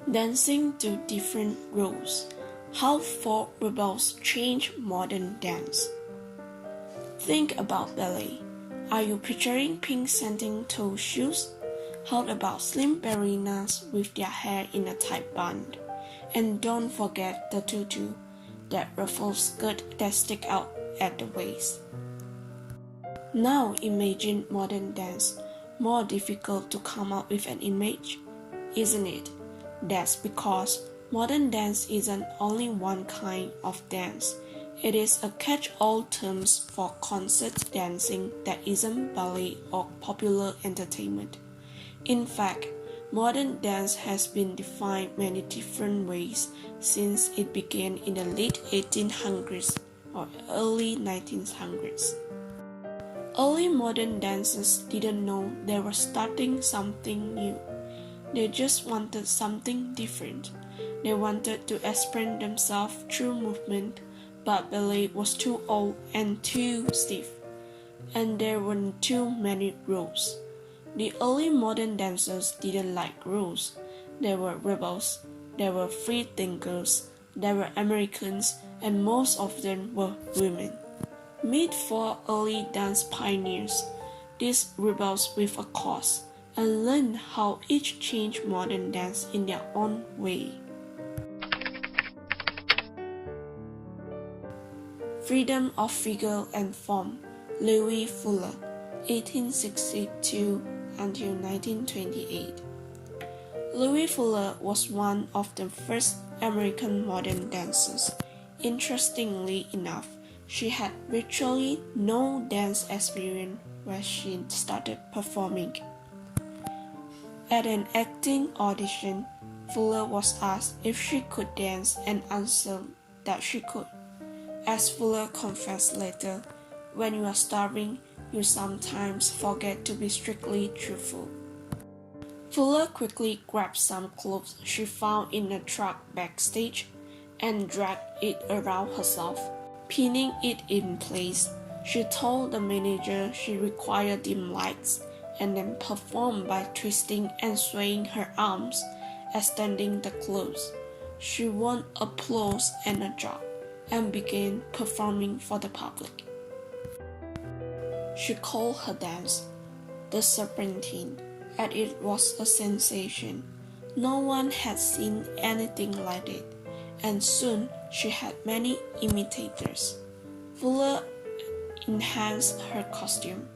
Dancing to different roles. How folk rebels change modern dance. Think about ballet. Are you picturing pink satin toe shoes? How about slim ballerinas with their hair in a tight bun? And don't forget the tutu, that ruffled skirt that stick out at the waist. Now imagine modern dance. More difficult to come up with an image, isn't it? That's because modern dance isn't only one kind of dance. It is a catch-all term for concert dancing that isn't ballet or popular entertainment. In fact, modern dance has been defined many different ways since it began in the late 1800s or early 1900s. Early modern dancers didn't know they were starting something new. They just wanted something different. They wanted to express themselves through movement, but ballet was too old and too stiff, and there were too many rules. The early modern dancers didn't like rules. They were rebels, they were free thinkers, they were Americans, and most of them were women. Made for early dance pioneers, these rebels with a cause and learned how each changed modern dance in their own way. Freedom of Figure and Form. Louis Fuller, 1862 until 1928. Louis Fuller was one of the first American modern dancers. Interestingly enough, she had virtually no dance experience when she started performing. At an acting audition, Fuller was asked if she could dance and answered that she could. As Fuller confessed later, when you are starving, you sometimes forget to be strictly truthful. Fuller quickly grabbed some clothes she found in a truck backstage and dragged it around herself, pinning it in place. She told the manager she required dim lights and then performed by twisting and swaying her arms, extending the clothes. She won applause and a job, and began performing for the public. She called her dance the Serpentine, and it was a sensation. No one had seen anything like it, and soon she had many imitators. Fuller enhanced her costume.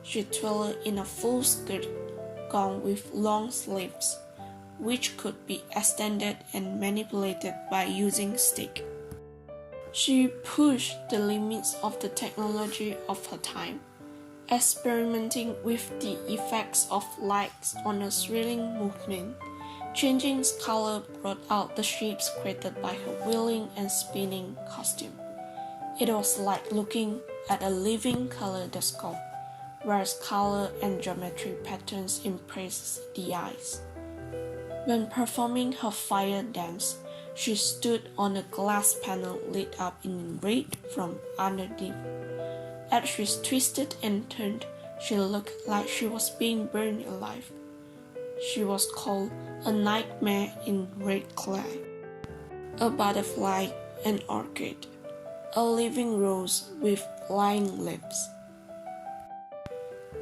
She twirled in a full skirt gown with long sleeves, which could be extended and manipulated by using stick. She pushed the limits of the technology of her time, experimenting with the effects of lights on a thrilling movement. Changing color brought out the shapes created by her whirling and spinning costume. It was like looking at a living kaleidoscope, where color and geometry patterns impressed the eyes. When performing her fire dance, she stood on a glass panel lit up in red from underneath. As she twisted and turned, she looked like she was being burned alive. She was called a nightmare in red clay, a butterfly, an orchid, a living rose with lying lips.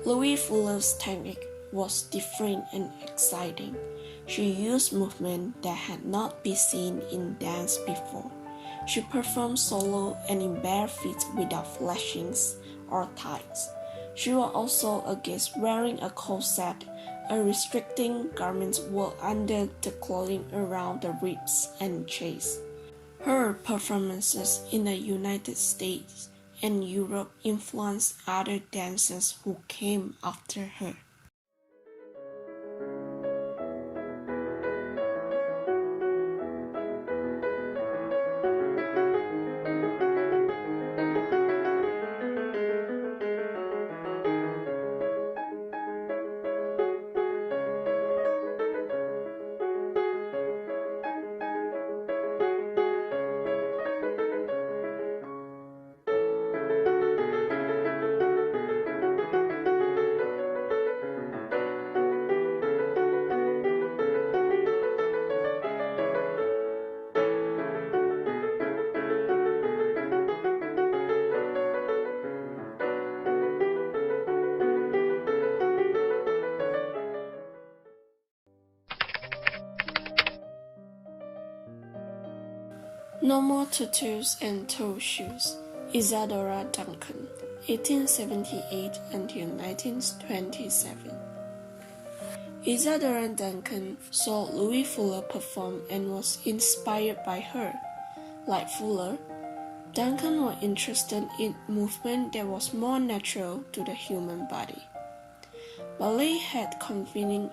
Louis Fuller's technique was different and exciting. She used movement that had not been seen in dance before. She performed solo and in bare feet without flashings or tights. She was also against wearing a corset, a restricting garment worn under the clothing around the ribs and chest. Her performances in the United States and Europe influenced other dancers who came after her. No More Tutus and Toe Shoes, Isadora Duncan, 1878 until 1927. Isadora Duncan saw Louis Fuller perform and was inspired by her. Like Fuller, Duncan was interested in movement that was more natural to the human body. Ballet had confining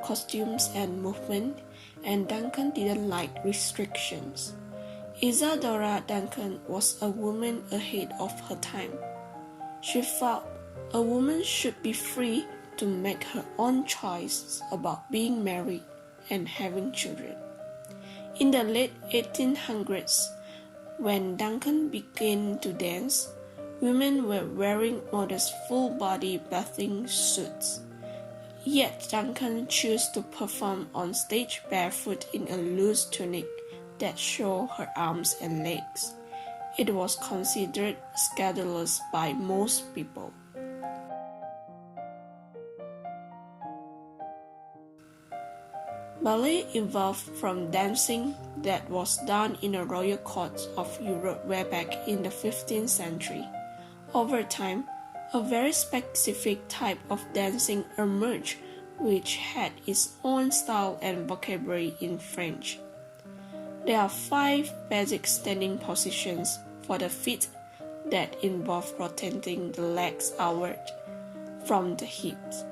costumes and movement, and Duncan didn't like restrictions. Isadora Duncan was a woman ahead of her time. She felt a woman should be free to make her own choices about being married and having children. In the late 1800s, when Duncan began to dance, women were wearing modest full-body bathing suits. Yet Duncan chose to perform on stage barefoot in a loose tunic that showed her arms and legs. It was considered scandalous by most people. Ballet evolved from dancing that was done in the royal courts of Europe way back in the 15th century. Over time, a very specific type of dancing emerged which had its own style and vocabulary in French. There are 5 basic standing positions for the feet that involve rotating the legs outward from the hips.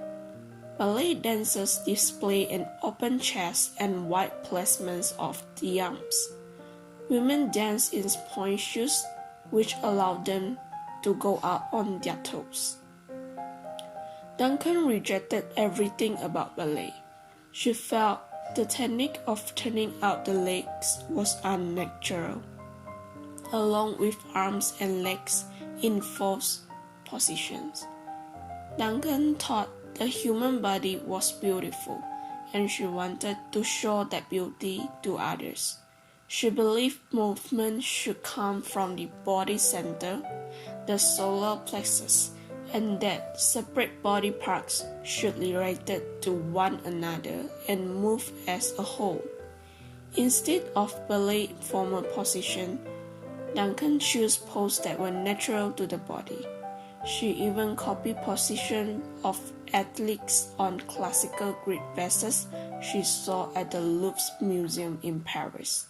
Ballet dancers display an open chest and wide placements of the arms. Women dance in point shoes, which allow them to go out on their toes. Duncan rejected everything about ballet. She felt the technique of turning out the legs was unnatural, along with arms and legs in false positions. Duncan thought the human body was beautiful, and she wanted to show that beauty to others. She believed movement should come from the body center, the solar plexus, and that separate body parts should be related to one another and move as a whole. Instead of ballet formal position, Duncan chose poses that were natural to the body. She even copied positions of athletes on classical Greek vases she saw at the Louvre Museum in Paris.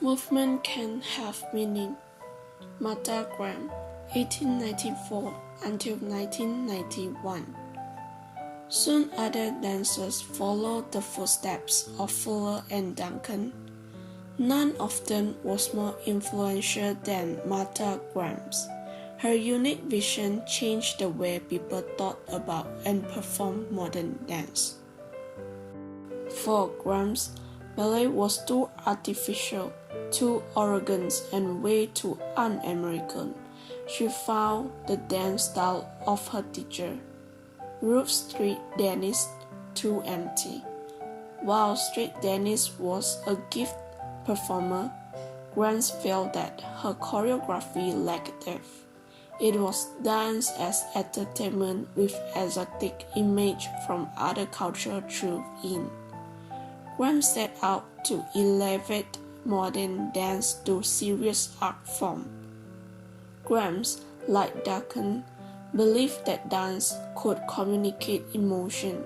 Movement can have meaning. Martha Graham, 1894 until 1991. Soon other dancers followed the footsteps of Fuller and Duncan. None of them was more influential than Martha Grahams. Her unique vision changed the way people thought about and performed modern dance. For Grahams, ballet was too artificial, too arrogant, and way too un-American. She found the dance style of her teacher, Ruth Street Dennis, too empty. While Street Dennis was a gifted performer, Grahams felt that her choreography lacked depth. It was dance as entertainment with exotic images from other cultures thrown in. Grahams set out to elevate modern dance to serious art form. Grahams, like Duncan, believed that dance could communicate emotion,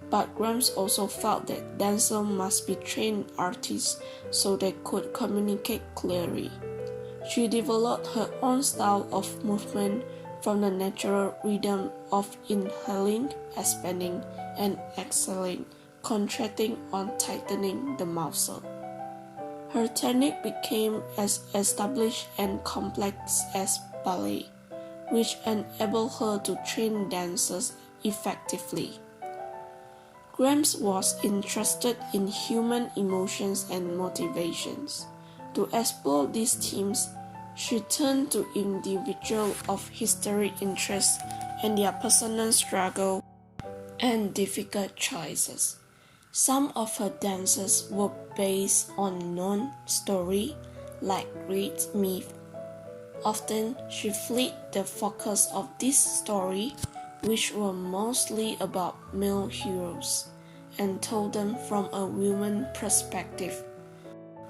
but Grahams also felt that dancers must be trained artists so they could communicate clearly. She developed her own style of movement from the natural rhythm of inhaling, expanding, and exhaling, contracting or tightening the muscle. Her technique became as established and complex as ballet, which enabled her to train dancers effectively. Grahams was interested in human emotions and motivations. To explore these themes, she turned to individuals of historic interest and their personal struggle and difficult choices. Some of her dances were based on known stories like Greek myth. Often she flipped the focus of this story, which were mostly about male heroes, and told them from a woman's perspective.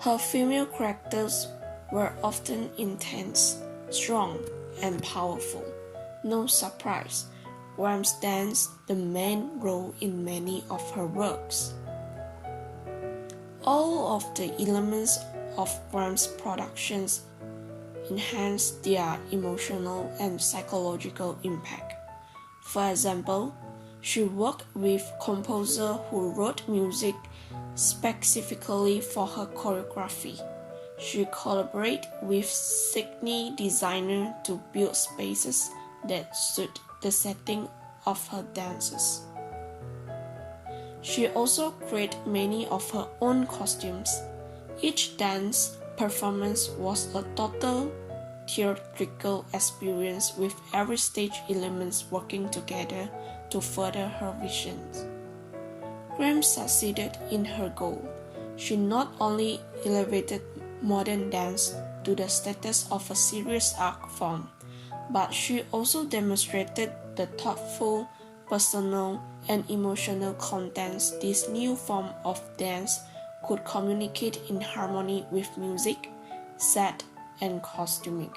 Her female characters were often intense, strong, and powerful. No surprise, Grahams danced the main role in many of her works. All of the elements of Grahams' productions enhanced their emotional and psychological impact. For example, she worked with composers who wrote music specifically for her choreography. She collaborated with Sydney designers to build spaces that suit the setting of her dances. She also created many of her own costumes. Each dance performance was a total theatrical experience with every stage elements working together to further her visions. Grahams succeeded in her goal. She not only elevated modern dance to the status of a serious art form, but she also demonstrated the thoughtful, personal, and emotional contents this new form of dance could communicate in harmony with music, set, and costuming.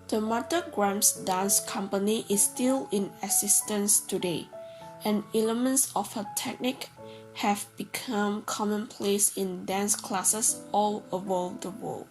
The Martha Grahams Dance Company is still in existence today, and elements of her technique have become commonplace in dance classes all over the world.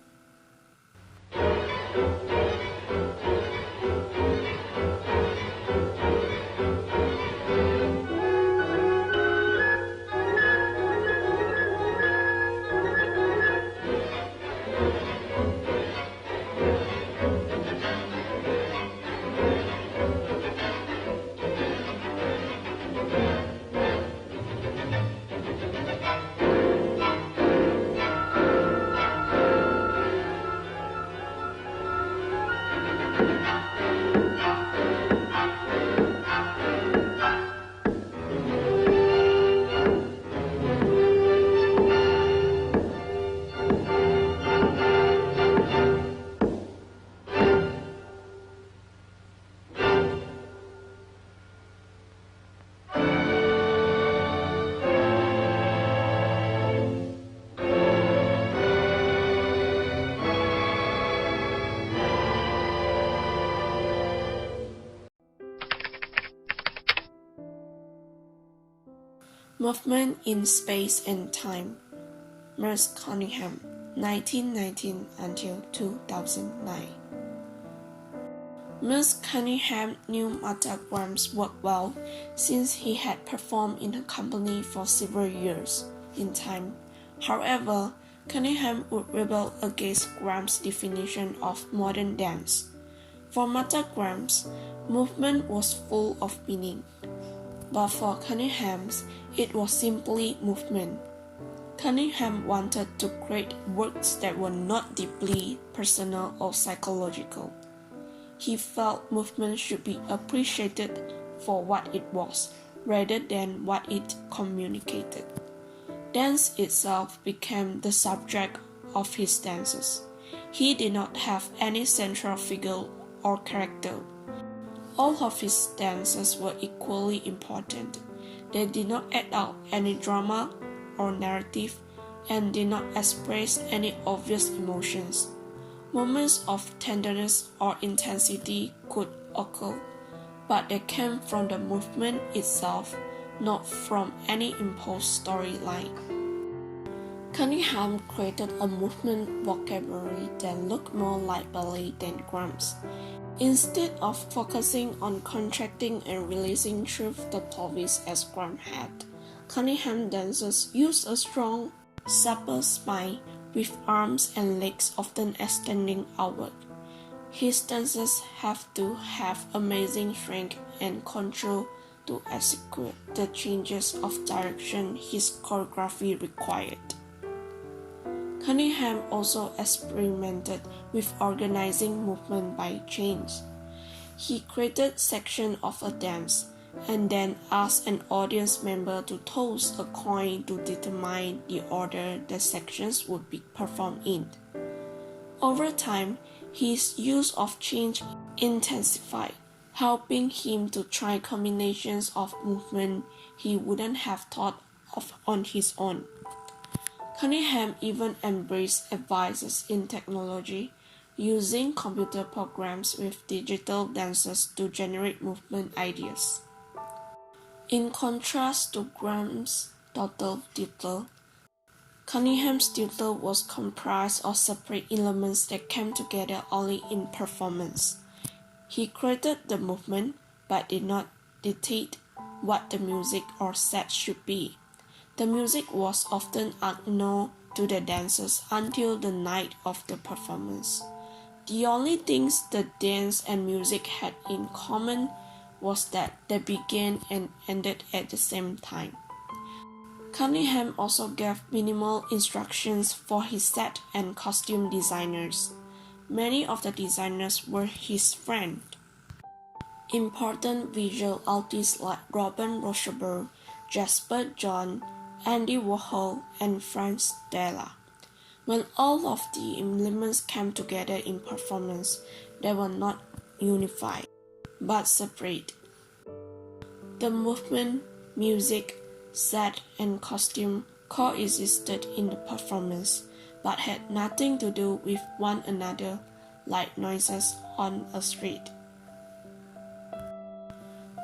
Movement in Space and Time, Ms. Cunningham, 1919 until 2009. Ms. Cunningham knew Martha Grahams' work well since he had performed in her company for several years. In time, However, Cunningham would rebel against Graham's definition of modern dance. For Martha Graham's, movement was full of meaning, but for Cunningham's, it was simply movement. Cunningham wanted to create works that were not deeply personal or psychological. He felt movement should be appreciated for what it was, rather than what it communicated. Dance itself became the subject of his dances. He did not have any central figure or character. All of his dances were equally important. They did not add out any drama or narrative and did not express any obvious emotions. Moments of tenderness or intensity could occur, but they came from the movement itself, not from any imposed storyline. Cunningham created a movement vocabulary that looked more like ballet than Graham's. Instead of focusing on contracting and releasing through the pelvis as Graham had, Cunningham dances used a strong, supple spine with arms and legs often extending outward. His dances have to have amazing strength and control to execute the changes of direction his choreography required. Cunningham also experimented with organizing movement by chains. He created sections of a dance and then asked an audience member to toss a coin to determine the order the sections would be performed in. Over time, his use of chains intensified, helping him to try combinations of movement he wouldn't have thought of on his own. Cunningham even embraced advances in technology, using computer programs with digital dances to generate movement ideas. In contrast to Graham's total theatre, Cunningham's theatre was comprised of separate elements that came together only in performance. He created the movement, but did not dictate what the music or set should be. The music was often unknown to the dancers until the night of the performance. The only things the dance and music had in common was that they began and ended at the same time. Cunningham also gave minimal instructions for his set and costume designers. Many of the designers were his friends. Important visual artists like Robin Rochebert, Jasper John, Andy Warhol, and Franz Della. When all of the elements came together in performance, they were not unified, but separate. The movement, music, set, and costume coexisted in the performance, but had nothing to do with one another, like noises on a street.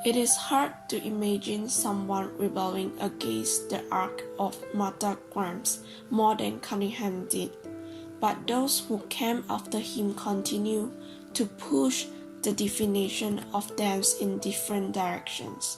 It is hard to imagine someone rebelling against the arc of Martha Grimes more than Cunningham did, but those who came after him continue to push the definition of dance in different directions.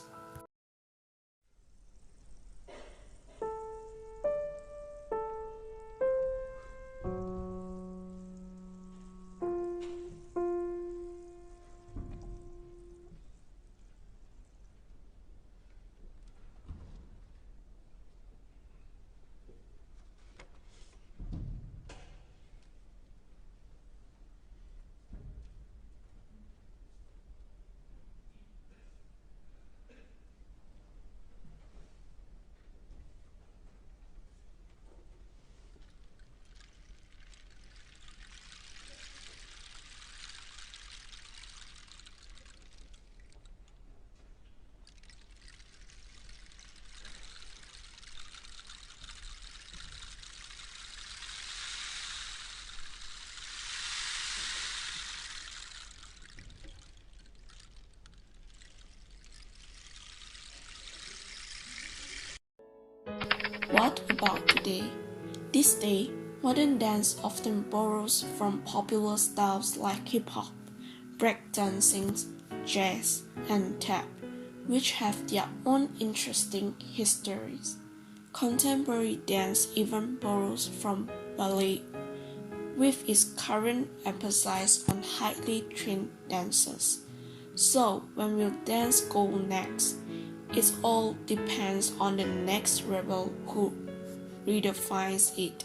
What about today? This day, modern dance often borrows from popular styles like hip-hop, breakdancing, jazz, and tap, which have their own interesting histories. Contemporary dance even borrows from ballet, with its current emphasis on highly trained dancers. So, when will dance go next? It all depends on the next rebel who redefines it.